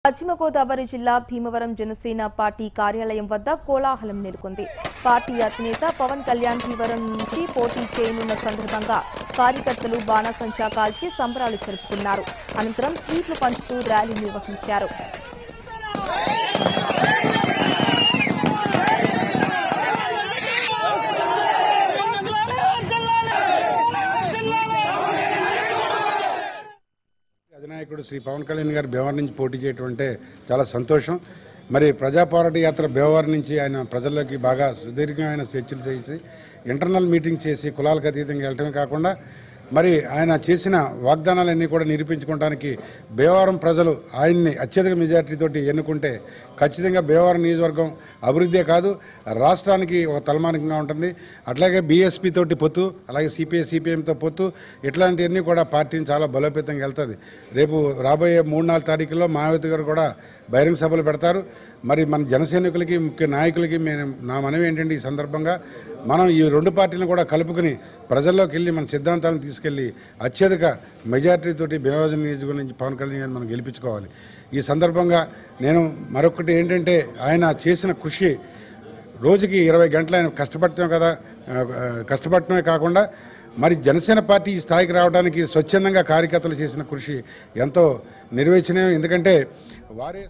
పశ్చిమ గోదావరి జిల్లా భీమవరం జనసేన పార్టీ కార్యాలయం వద్ద కోలాహలం నెలకొంది. పార్టీ అధినేత పవన్ కళ్యాణ్ భీమవరం నుంచి పోటీ చేయనున్న సందర్భంగా కార్యకర్తలు బాణాసంచా కాల్చి సంబరాలు జరుపుకున్నారు. అనంతరం స్వీట్లు పంచుతూ ర్యాలీ నిర్వహించారు. అధినాయకుడు శ్రీ పవన్ కళ్యాణ్ గారు భీమవరం నుంచి పోటీ చేయటం అంటే చాలా సంతోషం. మరి ప్రజా పోరాట యాత్ర భీమవరం నుంచి ఆయన ప్రజల్లోకి బాగా సుదీర్ఘమైన చర్చలు చేసి ఇంటర్నల్ మీటింగ్ చేసి కులాలకు అతీతంగా వెళ్ళటమే కాకుండా మరి ఆయన చేసిన వాగ్దానాలన్నీ కూడా నిరూపించుకోవడానికి భీమవరం ప్రజలు ఆయన్ని అత్యధిక మెజార్టీతోటి ఎన్నుకుంటే ఖచ్చితంగా భీమవరం నియోజకవర్గం అభివృద్ధే కాదు రాష్ట్రానికి ఒక తలమానికంగా ఉంటుంది. అట్లాగే బీఎస్పీ తోటి పొత్తు, అలాగే సిపిఐతో పొత్తు, ఇట్లాంటివన్నీ కూడా పార్టీని చాలా బలోపేతంగా వెళ్తుంది. రేపు రాబోయే 3-4 తారీఖుల్లో మాయావతి గారు కూడా బహిరంగ సభలు పెడతారు. మరి మన జనసైనికులకి ముఖ్య నాయకులకి నా మనవి ఏంటంటే ఈ సందర్భంగా మనం ఈ రెండు పార్టీలను కూడా కలుపుకుని ప్రజల్లోకి వెళ్ళి మన సిద్ధాంతాలను తీసుకెళ్లి అత్యధిక మెజార్టీతోటి భీమవరం నియోజకవర్గం నుంచి పవన్ కళ్యాణ్ గారిని మనం గెలిపించుకోవాలి. ఈ సందర్భంగా నేను మరొకటి ఏంటంటే ఆయన చేసిన కృషి రోజుకి 20 గంటలు ఆయన కష్టపడటమే కాకుండా మరి జనసేన పార్టీ ఈ స్థాయికి రావడానికి స్వచ్ఛందంగా కార్యకర్తలు చేసిన కృషి ఎంతో నిర్వచనీయం. ఎందుకంటే వారే